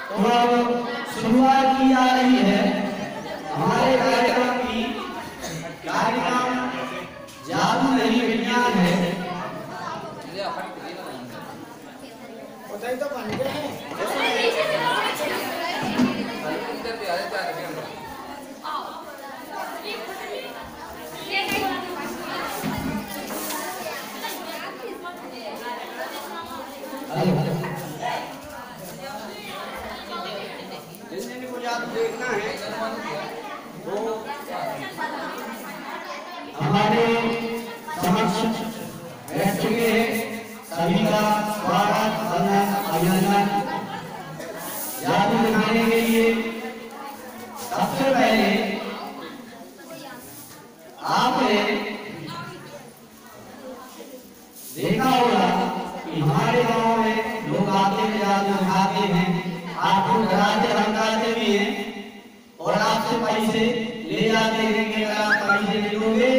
तो अब शुरुआत की जा रही है हमारे कार्यक्रम की। कार्यक्रम जादू नहीं विज्ञान है। तो बन गए हैं। जिसने को जादू देखना है वो हमारे समक्ष बैठ चुके हैं। सभी का स्वागत अभिनंदन। जादू दिखाने के लिए सबसे पहले आपने देखा होगा कि हमारे गांव में लोग आते हैं, जादू दिखाते हैं, आपको डराते धमकाते भी हैं और आपसे पैसे ले जाते हैं कि अगर आप पैसे नहीं दोगे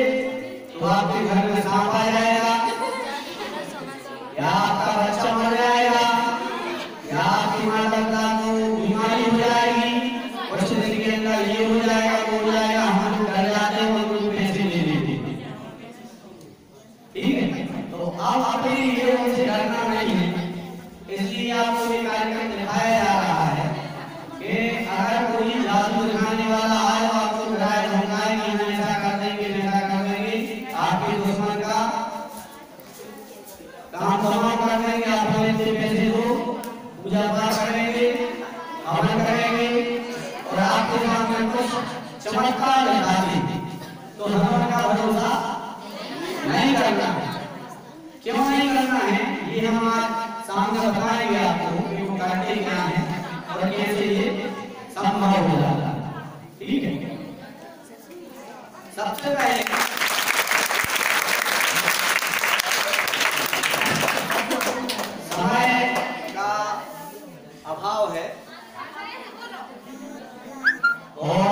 तो आपके घर में सांप आ जाएगा, या आपका बच्चा मर जाएगा, या आपकी माता को बीमारी हो जाएगी, कुछ दिन के अंदर ये हो जाएगा वो हो जाएगा। हम घर जाते हैं और पैसे ले लेते हैं। ठीक है, तो अब अपने लिए उनसे डरना नहीं है। इसलिए आपको ये कार्यक्रम दिखाया जा रहा है कि अगर कोई जादू दिखाने वाला आए तो आपको डराए धमकाए कि हम ऐसा कर देंगे वैसा कर देंगे, आपके दुश्मन का काम तमाम कर देंगे। आप अपने पैसे दो, पूजा पाठ करेंगे, हवन करेंगे और आपके सामने कुछ चमत्कार दिखा देंगे, तो हवन का भरोसा नहीं करना। क्यों नहीं करना है ये हम आज सामने बताएंगे आपको कि वो करते क्या है और कैसे ये संभव हो जाता है। ठीक है, सबसे पहले समय का अभाव है और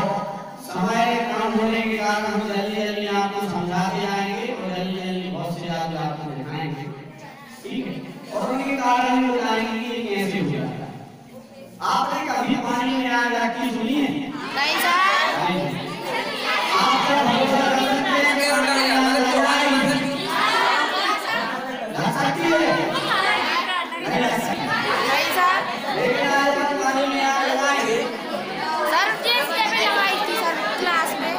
समय कम होने के कारण हम जल्दी जल्दी आपको समझाते आएंगे और जल्दी जल्दी बहुत से जादू आपको दिखाएंगे। ठीक है, और उनके कारण भी बताएंगे कि ये कैसे हो जाता है। आपने कभी पानी में आग रखी सुनी है? नहीं सर। आपका भरोसा कर सकते हैं कि लग सकती है? नहीं सर। लेकिन आज हम पानी में आग लगाएंगे। सर टेस्ट में लगाई थी सर क्लास में।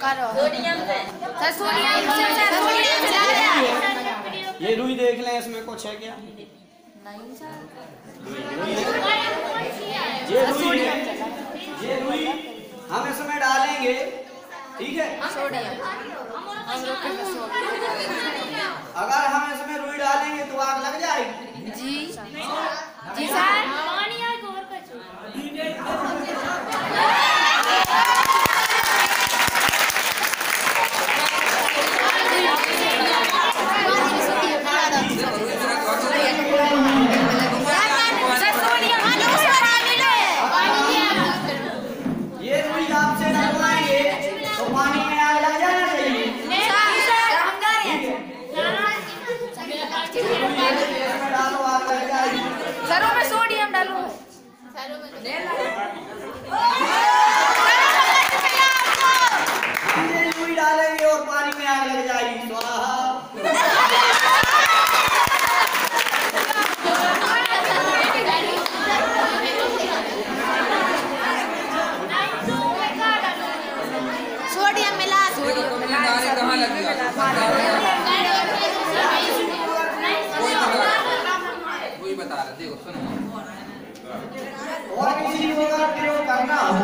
करो सोडियम से सर, सोडियम से लग रहा है। ये रुई देख लें, इसमें कुछ है क्या? नहीं सर। ये रुई हम इसमें डालेंगे। ठीक है, सोडियम अगर हम इसमें रुई डालेंगे तो आग लग जाएगी। जी जी सर। ये रुई आपसे डलवाएंगे तो पानी में आग लग जाना चाहिए। डालो आग लग जाएगी। सरों में सोडियम डालो। हम ये रुई डालेंगे और पानी में आग लग जाएगी। स्वाहा। सोडियम मिला, सोडियम मिला। कहाँ लगेगा? कोई बता रहा, देखो सुनो। और किसी को अगर प्रयोग करना हो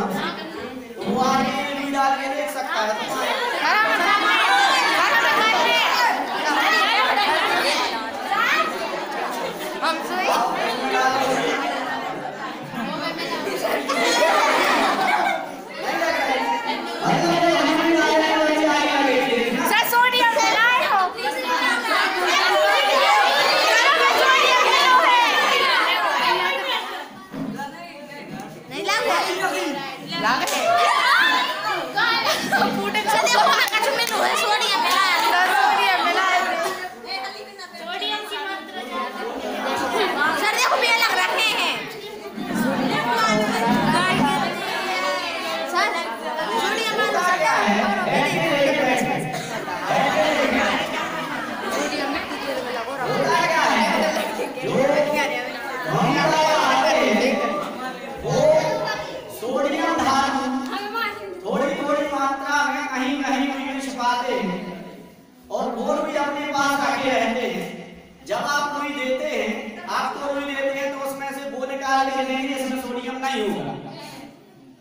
डाल के देंगे इसमें सोडियम नहीं होगा,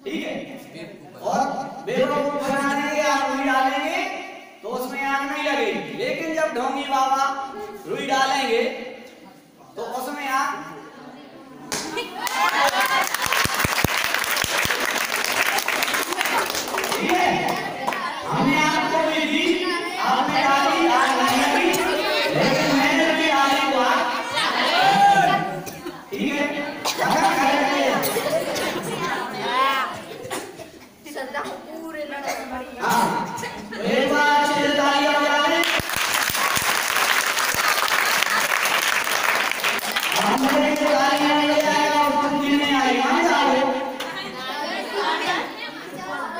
ठीक है। और बेवकूफ बना देंगे आप रुई डालेंगे तो उसमें आग नहीं लगेगी, लेकिन जब ढोंगी बाबा रुई डालेंगे तो उसमें आग ठीक है। हमने आपको भी दी, आपने डाली आग नहीं लगी, लेकिन मैंने भी डाली तो आग ठीक है। एक बार अच्छे से तालियां बजा लें। हमारे तालियां नहीं बजाएगा और तुम दिल में आएगा जाओ,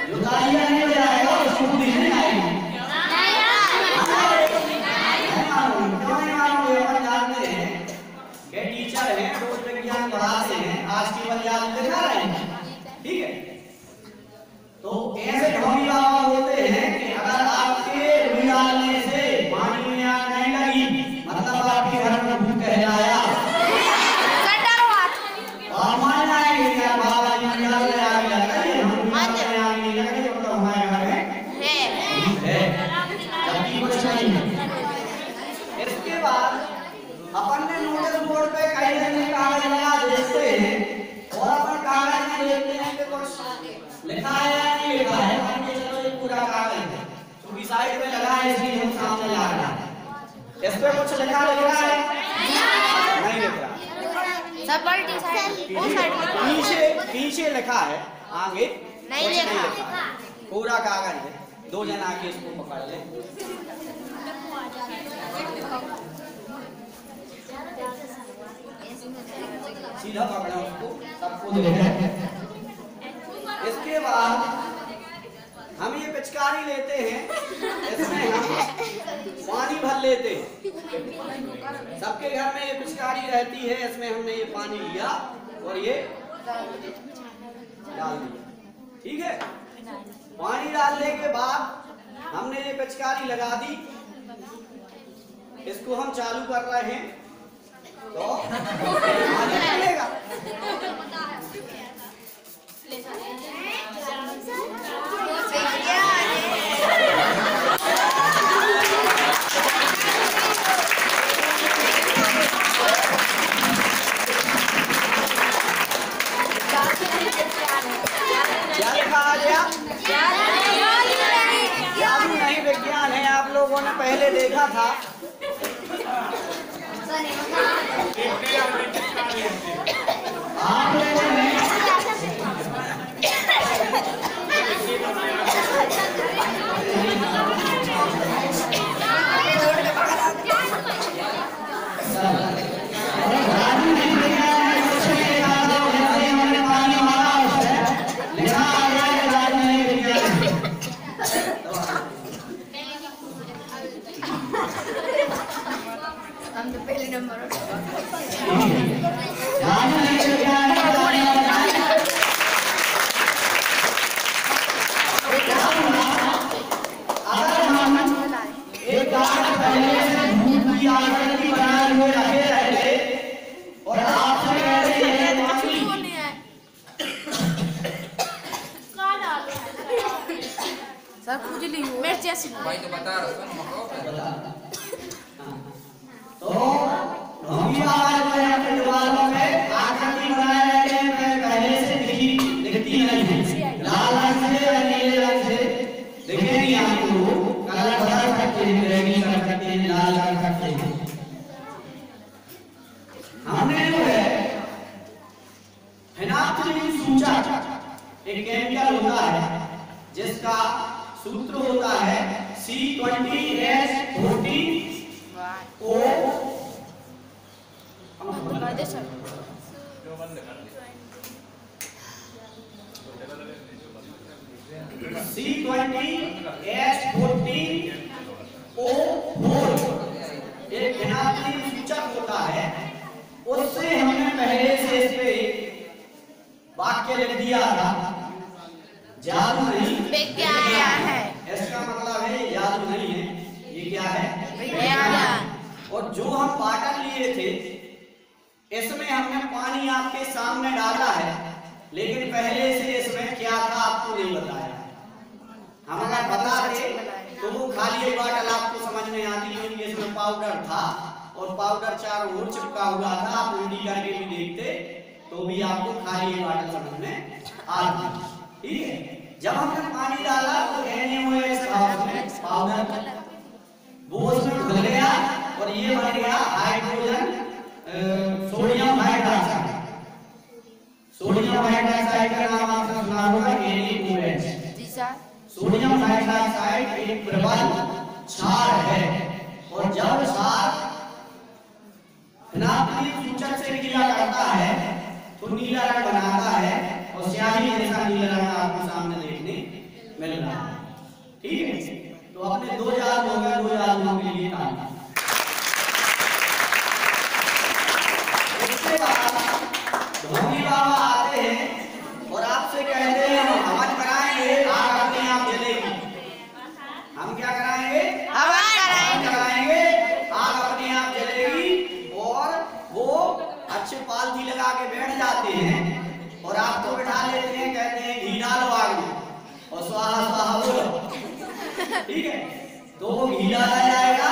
जो तालियां नहीं बजाएगा उसको दिल में आएगा। जानते हैं कि टीचर हैं, रोज विज्ञान पढ़ाते हैं, आज की विज्ञान दिखा रहे हैं, ठीक है। तो ऐसे ढोंगी बाबा बोलते हैं कि अगर आपके रुई डालने से पानी में आग नहीं लगी, मतलब आपके घर में भूत कहलाया, और मान जाएंगे कि बाबा जी रुई डालने आग लग गई, हम डालने आग नहीं लग गई, तो हमारे घर में है, जबकि कुछ नहीं है। इसके बाद अपन ने नोटिस बोर्ड पे कई जगह कागज लगा देते हैं और अपन कागज में देखते हैं कि कुछ लिखा है या नहीं लिखा है, मान के चलो ये पूरा कागज है, क्योंकि साइड में लगा है इसलिए हम सामने ला रहे हैं। इस पे कुछ लिखा है नहीं लिख रहा, सब पलटी साइड वो साइड पीछे लिखा है, आगे नहीं लिखा, पूरा कागज है। दो जन आके इसको पकड़ ले, सीधा पकड़ा उसको, सबको देखा। इसके बाद हम ये पिचकारी लेते हैं, इसमें हम पानी भर लेते हैं। सबके घर में ये पिचकारी रहती है, इसमें हमने ये पानी लिया और ये डाल दिया, ठीक है। पानी डालने के बाद हमने ये पिचकारी लगा दी, इसको हम चालू कर रहे हैं तो पानी निकलेगा। क्या लिखा आ गया? जादू नहीं, विज्ञान है, आप लोगों ने पहले देखा था। आप लोगों ने पहले नंबर और आपसे कह रहे हैं सर खुजली हो मिर्च ऐसी भाई तो बता रहा तो हम आवाज में अपने दीवारों में आकृति बनाए रहते हैं, मैं पहले से दिखती नहीं है, लाल रंग से या नीले रंग से दिखेगी आपको, कलर बदल सकते हैं, रंगीन कर सकते हैं, लाल कर सकते हैं। हमने जो है फिनाइल सूचक एक केमिकल होता है जिसका सूत्र होता है C20H14O एक फिनाइल सूचक होता है, उससे हमने पहले से इस पे वाक्य लिख दिया था, जादू नहीं विज्ञान है। इसका मतलब है जादू नहीं है, ये क्या है? विज्ञान। और जो हम पाठन लिए थे इसमें हमने पानी आपके सामने डाला है, लेकिन पहले से इसमें क्या था आपको नहीं बताया। हम अगर बताते तो वो खाली बॉटल आपको समझ में आती, क्योंकि इसमें पाउडर था और पाउडर चारों ओर चिपका हुआ था। आप उल्टी करके भी देखते तो भी आपको खाली बॉटल समझ में आती। ठीक है, जब हमने पानी डाला तो NaOH था उसमें पाउडर, वो उसमें घुल गया और ये बन गया hydrogen sodium hydroxide. Sodium hydroxide का नाम आपने सुना होगा NaOH। जी सर। सोडियम हाइड्रोक्साइड एक प्रबल क्षार है और जब क्षार नापी सूचक से क्रिया करता है तो नीला रंग बनाता है और स्याही जैसा नीला रंग आपके सामने देखने मिल रहा है। ठीक है, तो अपने 2 याद हो गए, 2 याद के लिए ताली। इसके बाद ढोंगी बाबा आते हैं और आपसे कहते हैं हम हवन कराएंगे, आग अपने आप जलेगी। हम क्या कराएंगे? हवन कराएंगे, आग अपने आप जलेगी। और वो अच्छे पालथी लगा के बैठ जाते हैं और आपको बिठा लेते हैं, कहते हैं घी डालो आग में और स्वाहा स्वाहा बोलो। ठीक है, तो वो घी डाला जाएगा।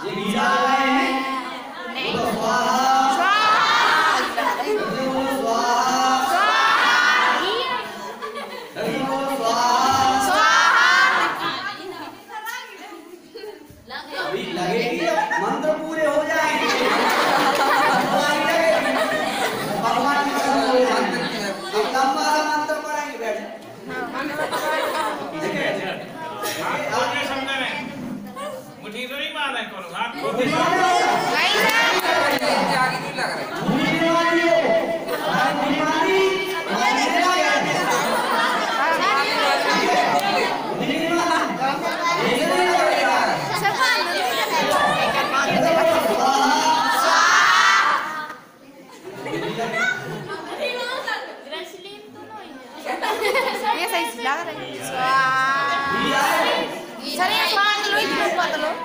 ये घी डाल रहे हैं तो स्वाहा लगेगी, मंत्र पूरे हो जाएंगे। भगवान लंबा सा मंत्र पढ़ेंगे, बैठ मुझे तो नहीं मार है करो हाथ को आगे नहीं लग रहा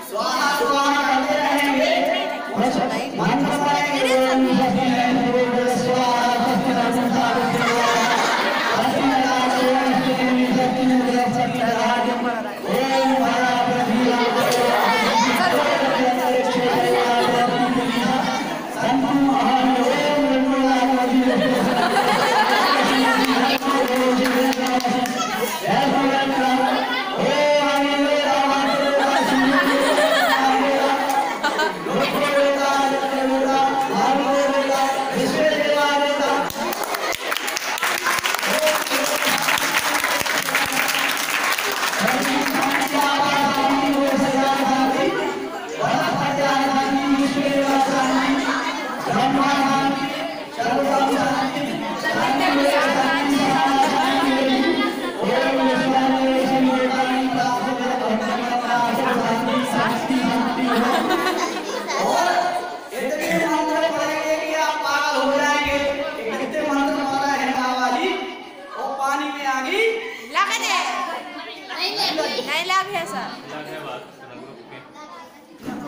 स्वाहा स्वाहा करते रहेंगे। मंत्र पढ़ेंगे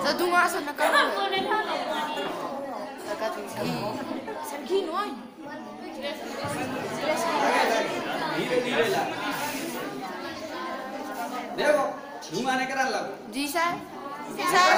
तो धुआं से नकल सरगी नोई देखो धुआं ने करा लग जी सर सर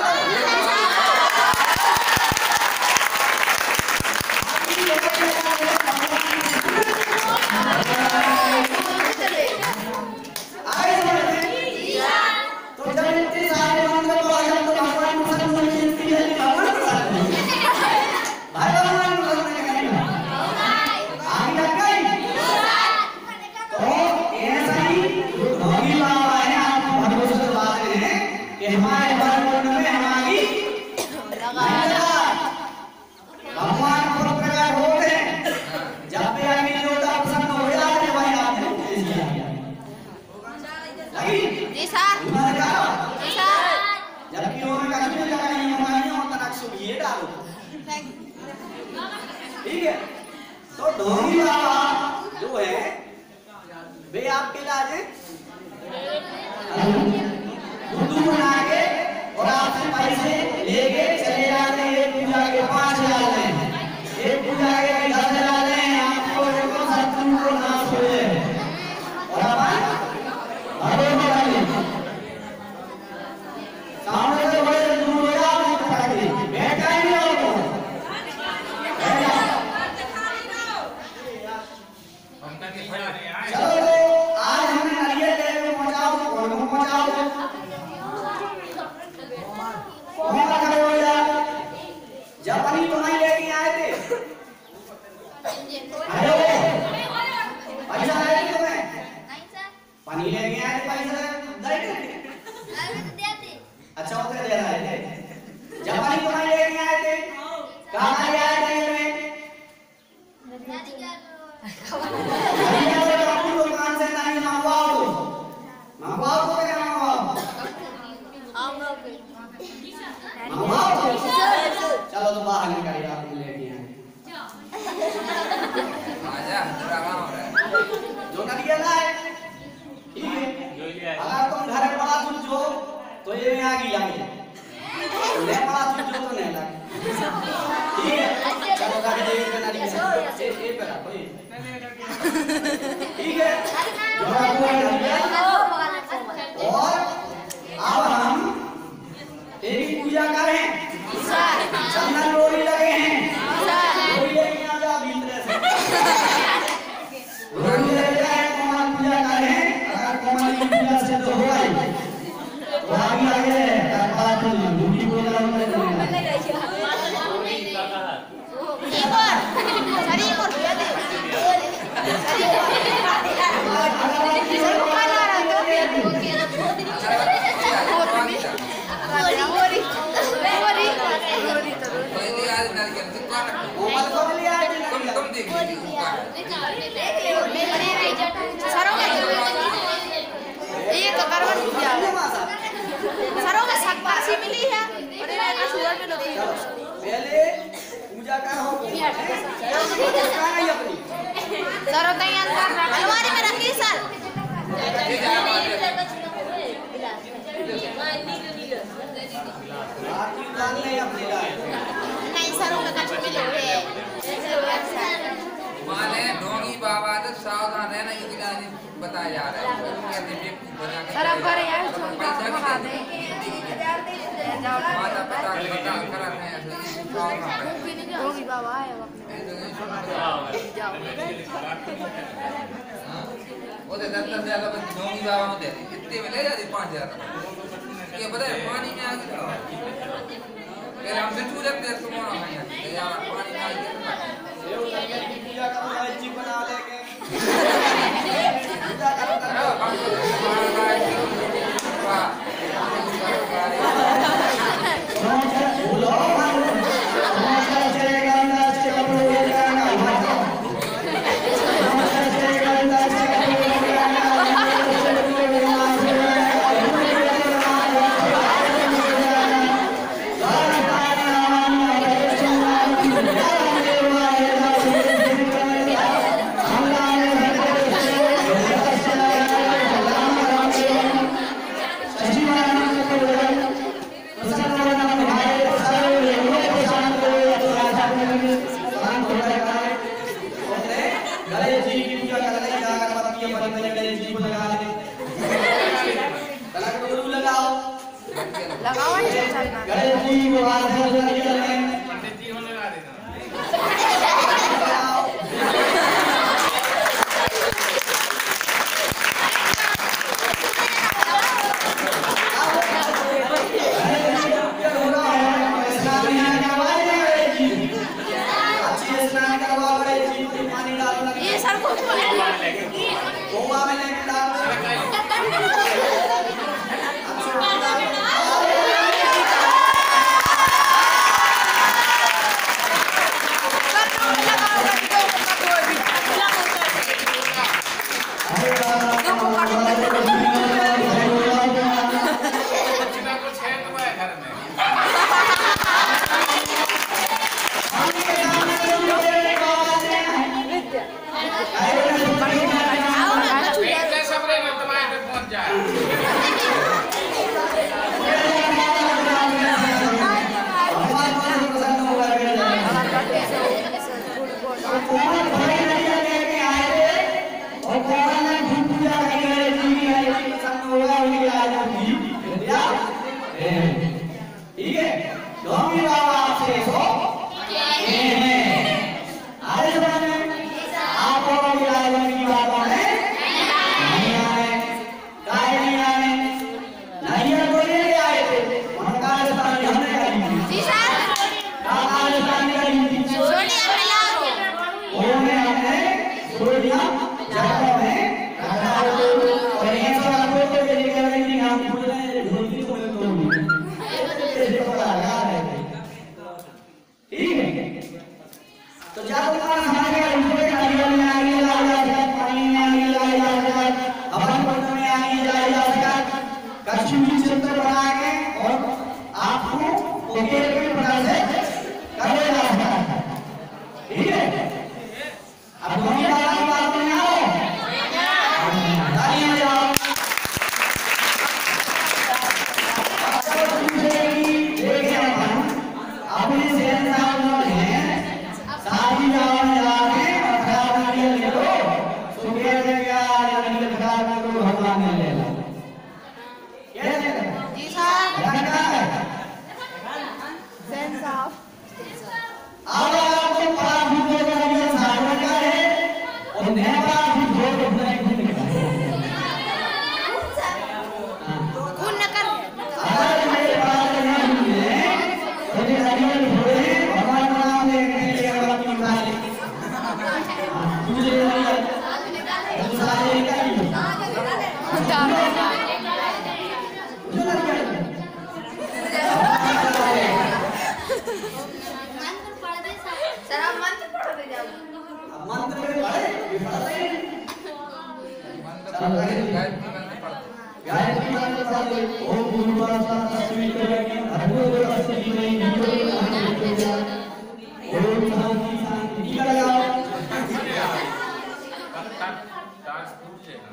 ठीक है, तो ढोंगी बाबा जो है वे आपके लाजे दूध बना के और आपसे पैसे लेके चले जाते हैं पूजा के 5,000 आवाहन करे आप लेके आए आजा ड्रामा हो रहा है जो नरियल है ठीक है अगर तुम घर में बड़ा चुन तो ये में आगी लगे ले बड़ा चुन तो नहीं लगे ठीक है चलो गाड़ी दे के नरियल ये पे रखो ये ठीक है जोड़ा को नरियल और अब हम तेरी पूजा करें चंदन रोड़ी लगे हैं रोड़ी लेके आ जा भीतर से रोड़ी ले जाए कोमल पूजा करें अगर कोमल की पूजा से तो होगा ही तो आगे बात ड्यूटी बोला एक और सरी और दिया दे ये तो करवन पूजा सरों में शाकभाजी मिली है और ये शुगर में लोग पहले पूजा का हो सरों तैयार कर अलमारी में रखी सर नहीं सरों में कुछ मिले हुए माने ढोंगी बाबा तो सावधान रहना ये दिलाने बताया जा रहा है कहते हैं बना के सर अब कर यार जो बता दे माता पिता बता करा है होगी बाबा है वो दे 10,000 रुपए ढोंगी बाबा में दे इतने में ले जाती 5,000 ये पता है पानी में आ गया पहले हमसे छू लेते हैं तुम्हारा है यार पानी में आ गया पूजा का जी बना लेके पूजा करो अब आपको पड़ा भी जो नारियल सागर का है और नया पड़ा भी जो अपने खून का है। खून न कर अगर मेरे पास नहीं है तो ये नारियल थोड़े भगवान का नाम लेके अगर अपनी उठाए तुझे नारियल दूसरा ये करिए मंत्र में पढ़े गायत्री मंत्र पढ़े ओम भूर्भुवः तस्मै भर्गो तस्मै ओम शांति शांति टीका लगाओ ताश टूट जाएगा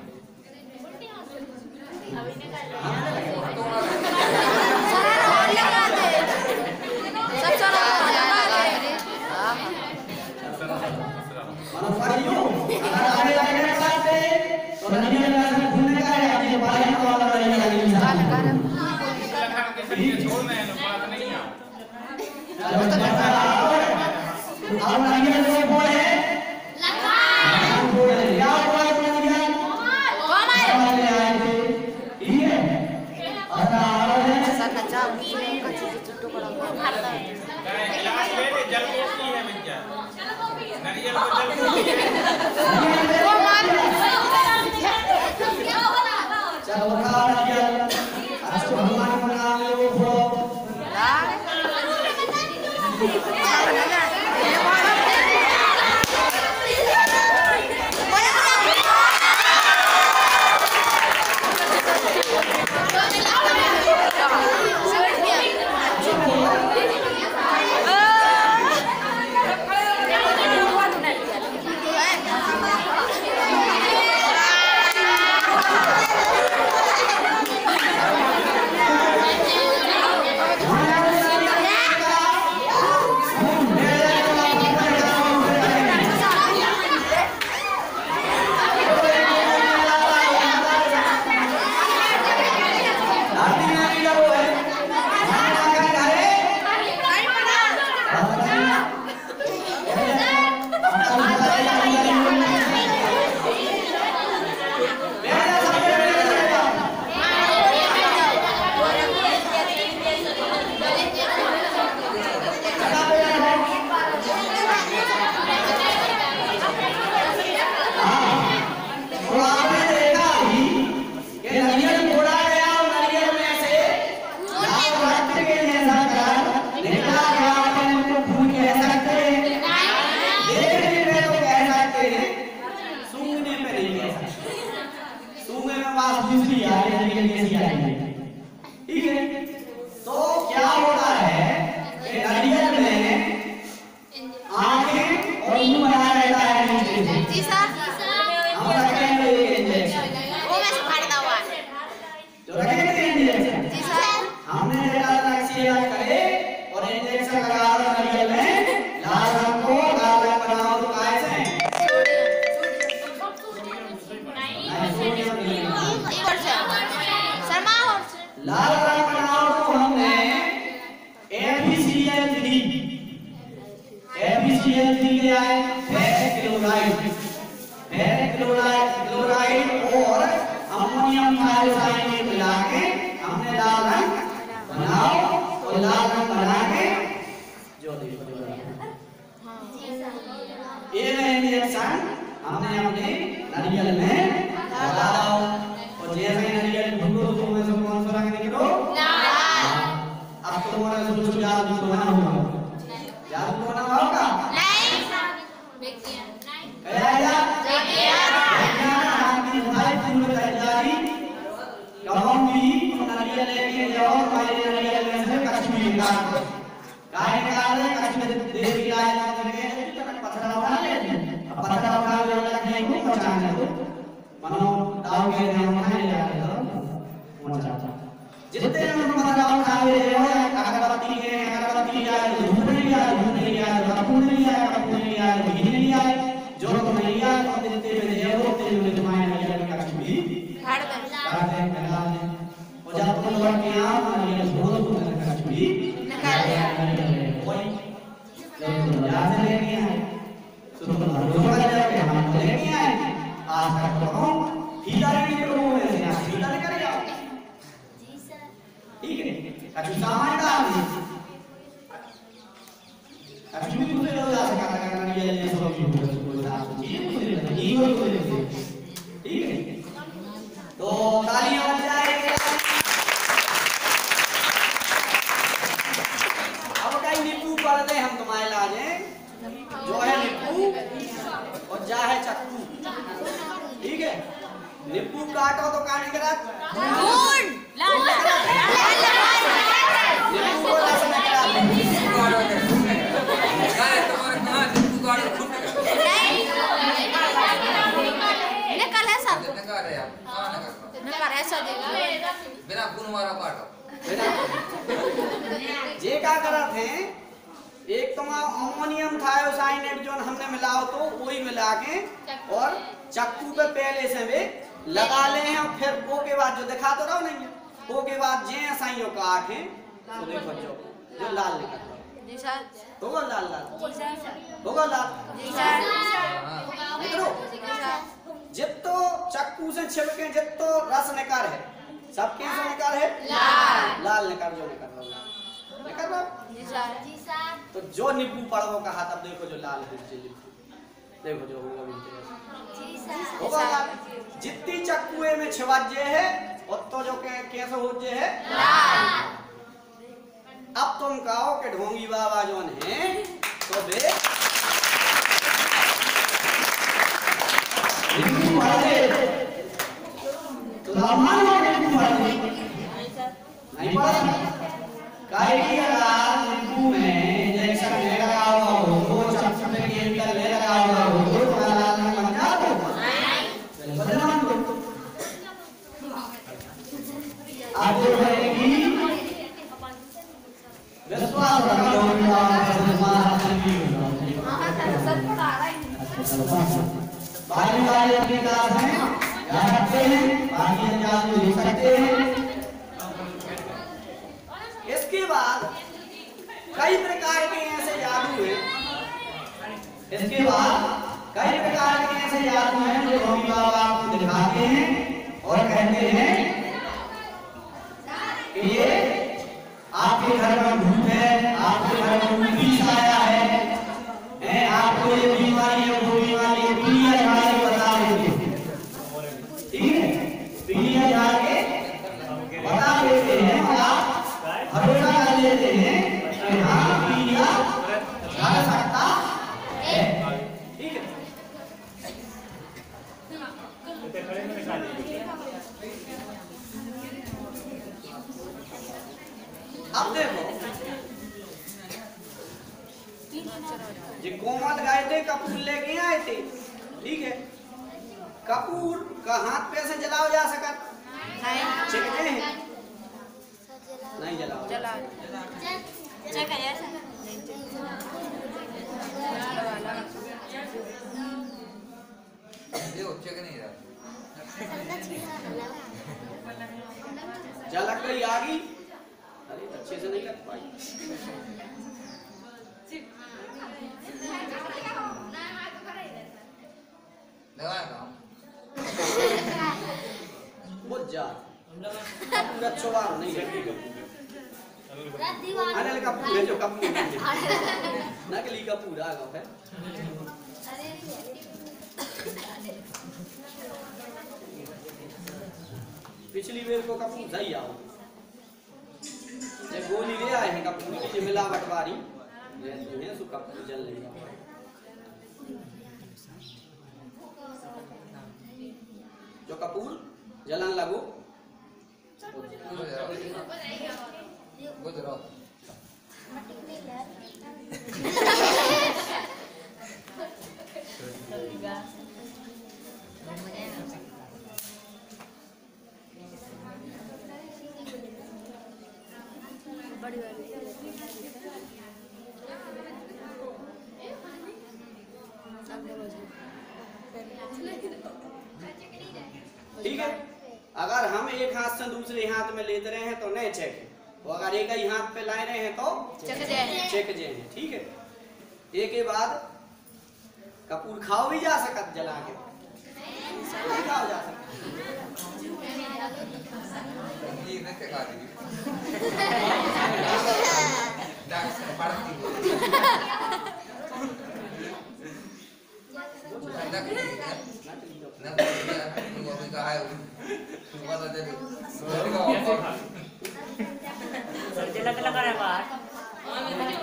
मनोफाइयों अगर आगे लगने पाते तो नारियल का घूमने का है अपने बाहर का वाला नारियल का लखन के सरिये छोड़ना है ना बात नहीं है अब नारियल जो बोले लखन बोले क्या हुआ नारियल कौन आए हमारे आए थे ठीक है और आवाज़ सन्ना चाव का चुट्टू पड़ा गिलास ले ले जल कोसी है भैया नारियल को जल कोसी है वो मान चलो खा नारियल आज भगवान का नाम ले वो ठीक है तो क्या होता है कि नारियल में आंखें और मुंह बना रहता है नीचे से जी सर हम रखेंगे ये इंजेक्शन वो मैं फाड़ता हुआ जो रखेंगे इंजेक्शन जी सर हमने डाला एक्सीएल करे और इंजेक्शन लगा दो नारियल में लाल रंग को लाल रंग बनाओ तो कैसे लाल रंग बनाओ तो हमने FeCl3 क्या है क्लोराइड और अमोनियम थायोसाइड मिला के हमने लाल रंग बनाओ और लाल रंग बना के जो ये इंजेक्शन हमने अपने नारियल में लगा दो और जैसे नारियल ढूंढो तो में से कौन सा रंग निकलो अब तुम्हारा सोचो जादू बना होगा जादू बना होगा नहीं कहेगा आपकी भाई पूर्ण तैयारी कहूंगी नारियल लेके जाओ पहले नारियल में से कश्मीर का गाय निकाल ले कश्मीर देवी गाय ना करके पत्थर उठा ले पत्थर उठा ले लगे को पहचान दो मनो दाव के नाम में ले जाते हो पहुंचा जितने लोग पत्थर उठा ले हो अगरबत्ती के अगरबत्ती या धूप नहीं या कपूर नहीं या घी नहीं या जो नहीं या तो देते में देवो तेरे में तुम्हारे नारियल का कश्मीर काटे निकाल दे और जब तुम लौट के आओ नारियल छोड़ दो कश्मीर निकाल दे वो बाजार से लेके आए, तो तुम भरोसा कर जाओगे हम तो लेके आए। आज तक तो फीता लेने के लोगों में से आज फीता लेकर जाओ। जी सर। ठीक है, कछु सामान का नहीं, कछु भी मुझे लोग आ सकता है करना ये ले सब भी बोल रहा है जी मुझे नहीं हो तो ठीक है। तो तालियां बज जाएगी। अब कहीं नींबू पढ़ दे हम तुम्हारे लाजे, जो है नींबू और जा है चक्कू, ठीक है। नींबू काटो तो काट के रख, नींबू को रस में निकल है सब, निकाल है आप निकल ऐसा देखो बिना खून वाला काटो। जे का करत है, एक तो अमोनियम थायोसाइनेट जो हमने मिलाओ तो वही मिला के और चक्कू पे पहले से वे लगा ले हैं और फिर वो के बाद जो दिखा तो रहो नहीं, वो के बाद जे साइयों काट है तो देखो जो लाल निकल जी सर, होगा लाल लाल जी सर, होगा लाल जी सर, निकलो। जी सर, जितो चक्कू से छिलके जितो रस निकर है सबके से निकर है लाल, लाल निकर जो निकर रहा जी सर, जी सर, तो जो नींबू पड़ो का हाथ अब देखो जो लाल है देखो जो होगा जी सर, होगा लाल। जितनी चक्कुए में छिवाजे है उतो जो के कैसे हो जे है लाल। अब तुम कहो कि ढोंगी बाबा जोन है तो वे नींबू पड़े तो लामान नींबू पड़े नहीं पड़ा काहे की अगर नींबू में जैसा लगा हुआ हो वो चक्कू में केमिकल लगा हुआ हो तो लाल नहीं बन जाता नहीं बदनाम दो आगे बढ़ेगी विश्वास रखो बारी बारी अपनी क्लास में याद रखते हैं, बाकी अंजाम को लिख सकते हैं। इसके बाद कई प्रकार के ऐसे जादू हैं, इसके बाद कई प्रकार के ऐसे जादू हैं जो ढोंगी बाबा आपको दिखाते हैं और कहते हैं कि ये आपके घर में भूत है, आपके घर में पुलिस आया है, आपको ये बीमारी है वो बीमारी है, पीलिया झाड़ के बता देते हैं, ठीक है। पीलिया झाड़ के बता देते हैं और आप भरोसा कर लेते हैं कि हाँ पीलिया झाड़ सकता है, ठीक है। अब देखो ये कोमल गए थे कपूर लेके आए थे, ठीक है। कपूर का हाथ पे से जलाओ जा सकत छिकते हैं नहीं जलाओ चला चेक है ऐसा ये चेक नहीं रहा झलक गई आ गई, अरे अच्छे से नहीं कर पाई। लगाया काम बहुत जा पूरा चौवार नहीं है अनिल का पूरा जो कपूर नकली का पूरा है पिछली बेर को कपूर सही आओ जब गोली ले आए हैं कपूर की मिलावट वाली रहती है सो कपूर जल नहीं जो कपूर जलन लगो गुजरात बड़ी वाली ठीक है। अगर हम एक हाथ से दूसरे हाथ में लेते रहे हैं तो नहीं चेक, वो अगर एक ही हाथ पे लाए रहे हैं तो चेक जाए चेक जे है, ठीक है। एक के बाद कपूर खाओ भी जा सकत जला के नहीं खाओ जा सकत ये नहीं खा दी डॉक्टर पढ़ती वो भी कहा है बता दे लग लगा रहा है बाहर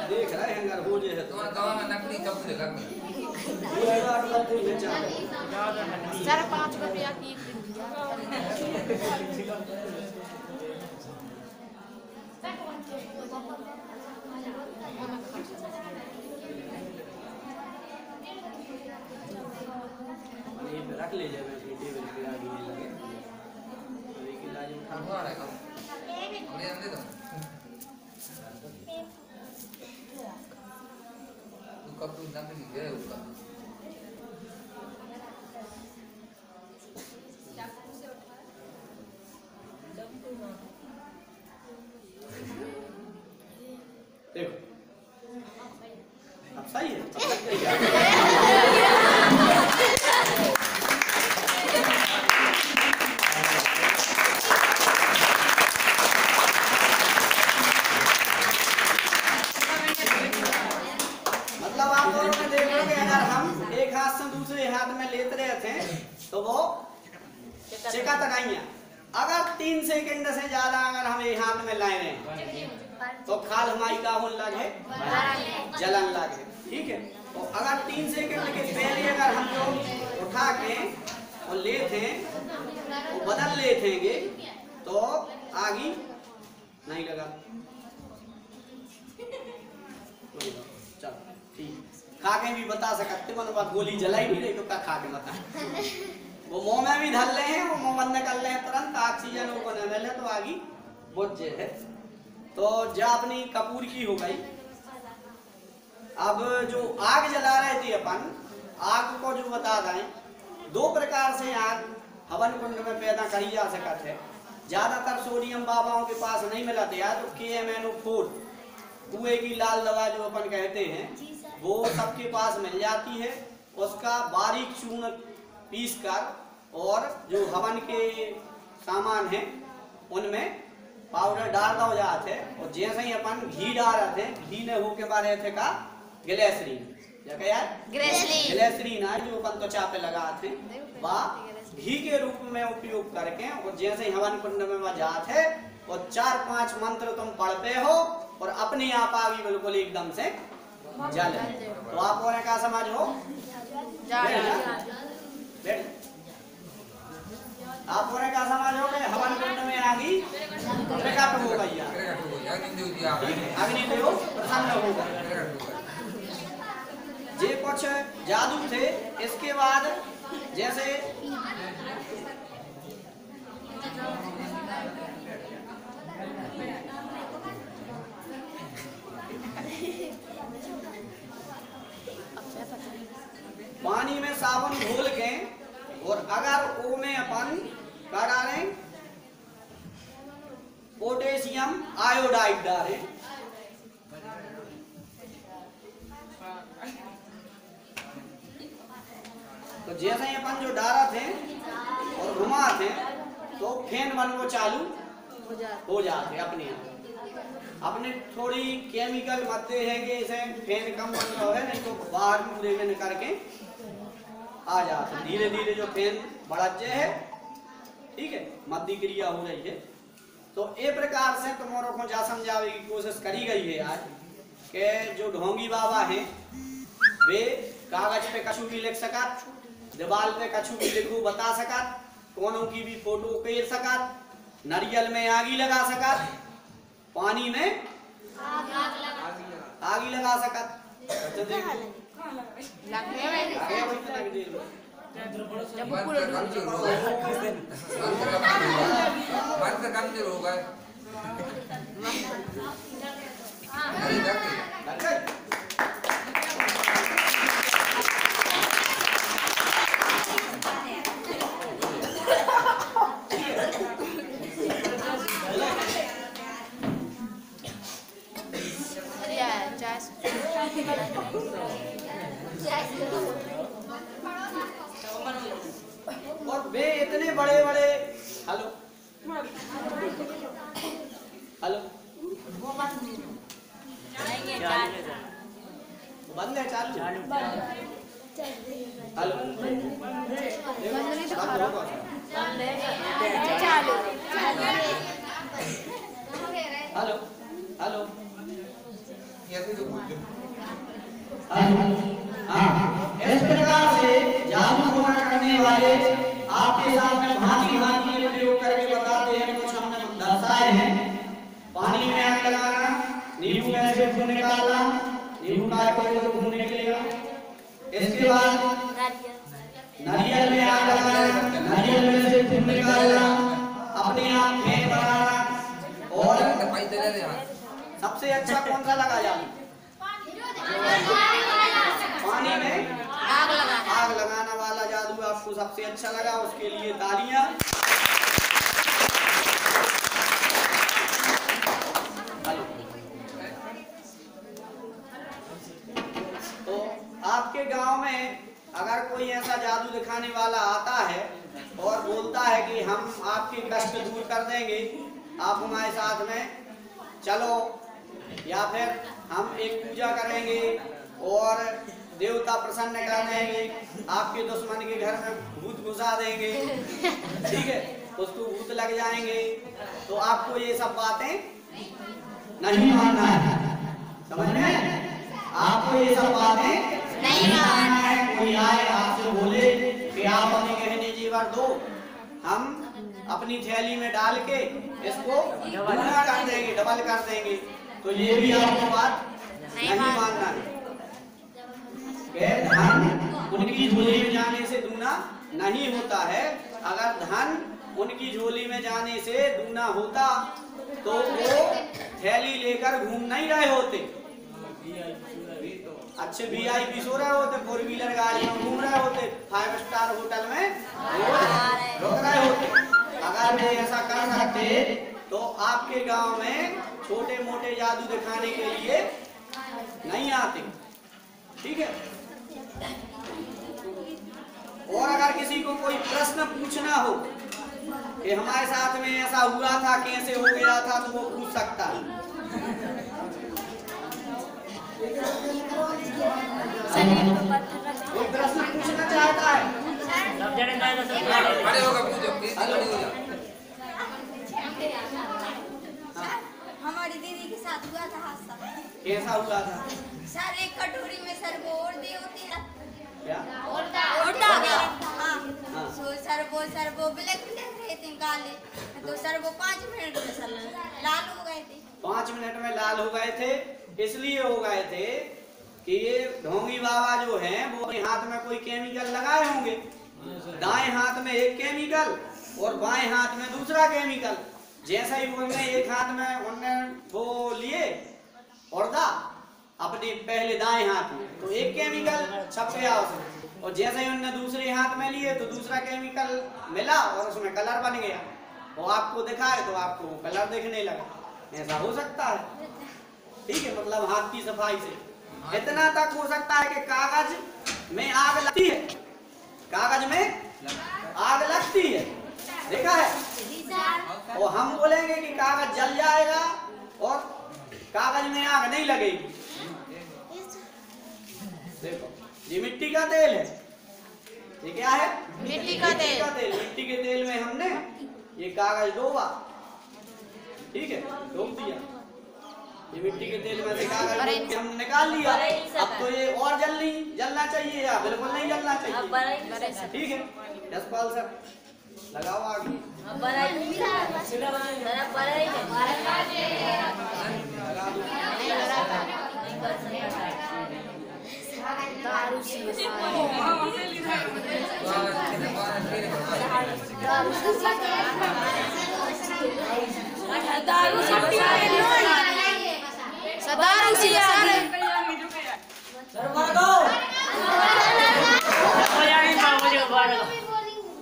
देख रहा है हंगर हो जे है तो दवा में नकली कपड़े लगने सर 5 रुपया की रख ले जाए टेबल पे आगे लगे एक इलाज उठा हुआ है कम ले दे दो तू कब तू नकली है उसका देखो अब सही है मतलब आप दोनों ने देखा कि अगर हम एक हाथ से दूसरे हाथ में लेते रहे थे तो वो चिकत नहीं है। अगर 3 सेकंड से ज्यादा अगर हम एक हाथ में लाए रहे तो खाल हमारी का होने लगे जलन लगे। ठीक है, तो अगर 3 सेकंड के पहले अगर हम लोग उठा के और लेते और बदल लेते तो आगे नहीं लगा। चलो ठीक, खा के भी बता सकते मन बात गोली जलाई भी नहीं तो क्या खा के बता वो मुंह में भी धर ले हैं, वो मुंह बंद कर ले हैं तुरंत ऑक्सीजन वो न मिले तो आगे बुझ जाए। तो जो अपनी कपूर की हो गई। अब जो आग जला रहे थे अपन, आग को जो बता दें 2 प्रकार से आग हवन कुंड में पैदा करी जा सकती है। ज्यादातर सोडियम बाबाओं के पास नहीं मिला था तो KMnO4 कुएं की लाल दवा जो अपन कहते हैं वो सबके पास मिल जाती है। उसका बारीक चूर्ण पीस कर और जो हवन के सामान है उनमें पाउडर डाल दो जाते और जैसे ही अपन घी डाल रहे थे घी ने हो के बारे थे का ग्लिसरीन यार ग्लिसरीन है जो अपन त्वचा पे लगाते वह घी के रूप में उपयोग करके और जैसे ही हवन कुंड में वह जाते और 4-5 मंत्र तुम पढ़ते हो और अपने आप आगे बिल्कुल एकदम से जल। तो आप और क्या समझ हो आप और क्या समझ हो गए हवन कुंड में आगी प्रकट हो गई अग्निदेव प्रसन्न हो गए। जे कुछ जादू थे इसके बाद जैसे पानी में साबुन घोल के और अगर वो में अपन क्या डालें पोटेशियम आयोडाइड डालें तो जैसे ही अपन जो डाला थे और घुमा थे तो फैन बन वो चालू हो जाते अपने आप। अपने थोड़ी केमिकल मध्य है कि इसे फैन कम बन रहा है नहीं तो बाहर पूरे में करके आ जाते धीरे धीरे जो फैन बढ़ाते है। ठीक है, मध्य क्रिया हो रही है। तो ये प्रकार से तुम्हारों को जा समझावे की कोशिश करी गई है आज के जो ढोंगी बाबा हैं वे कागज पे कछु भी लिख सकत, दीवार पे कछु भी लिखू बता सकत, कोनों की भी फोटो पेर सकत, नारियल में आगी लगा सकत, पानी में आगी लगा सकत। तो देखो मंत्र कमजोर हो गए Yeah, just और वे इतने बड़े बड़े हेलो हेलो बंद है चालू हेलो हेलो हेलो इस प्रकार से जादू टोना करने वाले आपके सामने भांति भांति के प्रयोग करके बताते हैं। कुछ हमने दर्शाए हैं। पानी में आग लगाना, नींबू में से खून निकालना, नींबू का कोई तो खून निकलेगा। इसके बाद नारियल में आग लगाना, नारियल में से खून निकालना, अपने आप फेंक बनाना। और सबसे अच्छा कौन सा लगा जादू? पानी में आग लगाना वाला जादू आपको सबसे अच्छा लगा, उसके लिए तालियां। तो आपके गांव में अगर कोई ऐसा जादू दिखाने वाला आता है और बोलता है कि हम आपके कष्ट दूर कर देंगे, आप हमारे साथ में चलो, या फिर हम एक पूजा करेंगे और देवता प्रसन्न कर देंगे, आपके दुश्मन के घर में भूत घुसा देंगे, ठीक है, उसको भूत लग जाएंगे, तो आपको ये सब बातें नहीं मानना है। समझ में? आपको ये सब बातें नहीं मानना है। कोई आए आपसे बोले कि आप अपने गहने जेवर दो, हम अपनी थैली में डाल के इसको दूना कर देंगे, डबल कर देंगे, तो ये भी आपको बात नहीं मानना है। धन उनकी झोली में जाने से दूना नहीं होता है। अगर धन उनकी झोली में जाने से दूना होता तो वो थैली लेकर घूम नहीं रहे होते, अच्छे VIP सो रहे होते, 4 व्हीलर गाड़ी में घूम रहे होते, 5 स्टार होटल में रुक रहे होते। अगर वे ऐसा कर सकते तो आपके गांव में छोटे मोटे जादू दिखाने के लिए नहीं आते, ठीक है। और अगर किसी को कोई प्रश्न पूछना हो कि हमारे साथ में ऐसा हुआ था, कैसे हो गया था, तो वो पूछ सकता है। कोई प्रश्न पूछना चाहता है? हमारी दीदी के साथ हुआ था हादसा। कैसा हुआ था? सर एक कटोरी में सर वो और दी होती है क्या? हाँ। सर वो ब्लैक रहे थे काले, तो सर वो 5 मिनट में सर लाल हो गए थे। 5 मिनट में लाल हो गए थे, इसलिए हो गए थे कि ये ढोंगी बाबा जो हैं वो अपने हाथ में कोई केमिकल लगाए होंगे। दाएं हाथ में एक केमिकल और बाएं हाथ में दूसरा केमिकल। जैसा ही उन्होंने एक हाथ में उन्होंने वो लिए औरदा अपने पहले दाएं हाथ में, तो एक केमिकल छप गया उसमें, और जैसे ही उन्होंने दूसरे हाथ में लिए तो दूसरा केमिकल मिला और उसमें कलर बन गया। वो आपको दिखाए तो आपको कलर दिखने लगा। ऐसा हो सकता है, ठीक है, मतलब हाथ की सफाई से। इतना तक हो सकता है कि कागज में आग लगती है, कागज में आग लगती है, देखा है? और हम बोलेंगे कि कागज जल जाएगा और कागज में आग नहीं लगेगी। देखो ये मिट्टी का तेल है, ये क्या है? मिट्टी का तेल। मिट्टी के तेल में हमने ये कागज डोबा, ठीक है, डोब दिया। ये मिट्टी के तेल में से कागज हम निकाल लिया। अब तो ये और जलना चाहिए या बिल्कुल नहीं जलना चाहिए, ठीक है। यशपाल सर लगाओ आगे।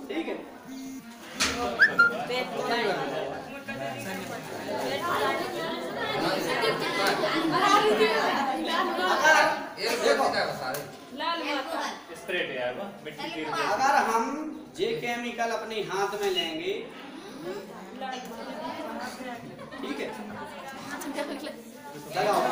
ठीक है, अगर अगर हम ये केमिकल अपने हाथ में लेंगे, ठीक है, लगाओ।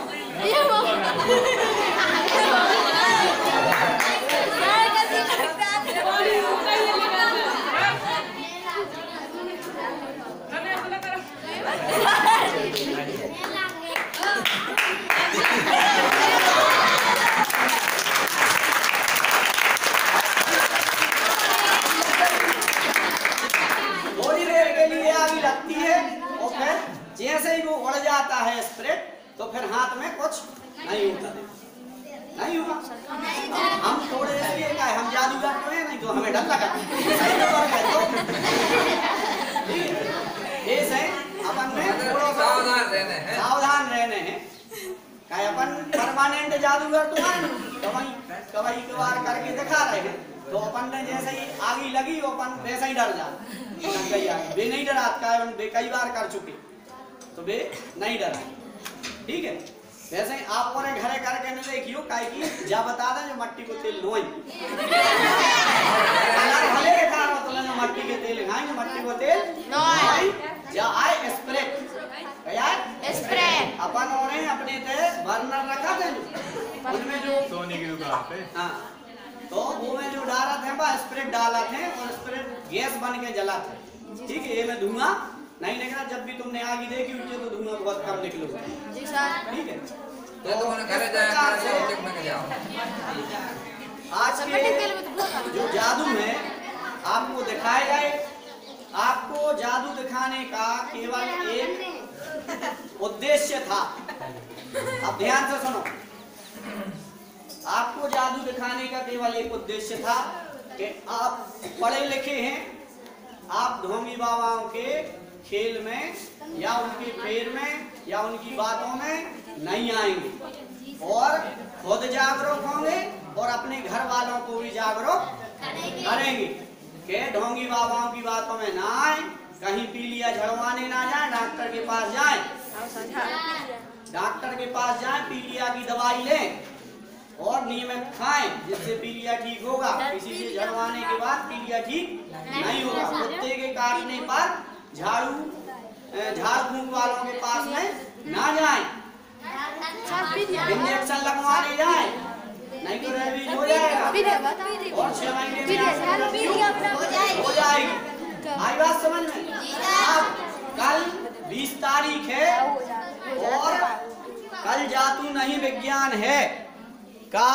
थोड़ी देर के लिए आग लगती है और फिर जैसे ही वो उड़ जाता है स्प्रेड, तो फिर हाथ में कुछ नहीं होता, नहीं हुआ। हम थोड़े इसलिए क्या है, हम जादूगर तो है नहीं, तो हमें डर लगा। ऐसे अपन में सावधान रहने हैं। क्या अपन परमानेंट जादूगर तो है नहीं, कभी कभार करके दिखा रहे हैं। तो अपन ने जैसे ही आगी लगी, अपन वैसे ही डर जा वे नहीं डरा, वे कई बार कर चुके, तो वे नहीं डरा, ठीक है। वैसे ही आप और घरे करके नहीं देखियो, काहे की जा बता दें जो मट्टी को तेल लोई भले खा रहा तो ना मट्टी के तेल खाएंगे, मट्टी को तेल लोई जा आए स्प्रे यार स्प्रे अपन और अपने ते बर्नर रखा थे उनमें जो सोने की दुकान पे, हाँ, तो वो में जो डाला थे बा स्प्रे डाला थे और स्प्रे गैस बन के जला थे, ठीक है। ये में धुआं नहीं निकला, जब भी तुमने आगे देखी उठे तो धुआं बहुत कम निकलेगा, जी सर, ठीक है। तो घर जाओ, आज के जो जादू है आपको दिखाया गए, आपको जादू दिखाने का केवल एक उद्देश्य था। अब ध्यान से सुनो, आपको जादू दिखाने का केवल एक उद्देश्य था कि आप पढ़े लिखे हैं, आप ढोंगी बाबाओं के खेल में या उनके फेर में या उनकी बातों में नहीं आएंगे और खुद जागरूक होंगे और अपने घर वालों को भी जागरूक करेंगे कि ढोंगी बाबाओं की बातों में ना आए, कहीं पीलिया झड़वाने ना जाए, डॉक्टर के पास जाएं, डॉक्टर के पास जाएं, पीलिया की दवाई लें और नियमित खाएं, जिससे पीलिया ठीक होगा। किसी से झड़वाने के बाद पीलिया ठीक नहीं होगा। कुत्ते के काटने पर झाड़ फूंक वालों के पास में ना जाएं, इंजेक्शन लगवाने जाएं, नहीं तो रेबीज हो जाएगा और 6 महीने में हो जाएगी। आई बात समझ में? अब कल 20 तारीख है और कल जादू नहीं विज्ञान है का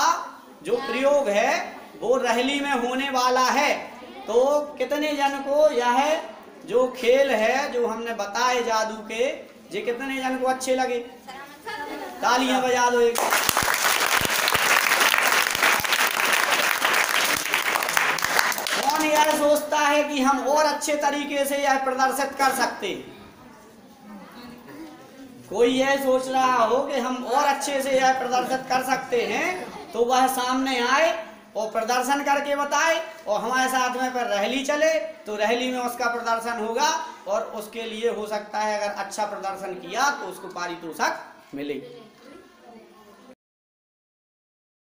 जो प्रयोग है वो रहली में होने वाला है। तो कितने जन को यह जो खेल है जो हमने बताए जादू के, ये कितने जन को अच्छे लगे? तालियां बजा दो एक। कौन यह सोचता है कि हम और अच्छे तरीके से यह प्रदर्शित कर सकते? कोई यह सोच रहा हो कि हम और अच्छे से यह प्रदर्शित कर सकते हैं तो वह सामने आए और प्रदर्शन करके बताए और हमारे साथ में पर रैली चले तो रैली में उसका प्रदर्शन होगा और उसके लिए हो सकता है अगर अच्छा प्रदर्शन किया तो उसको पारितोषिक मिले।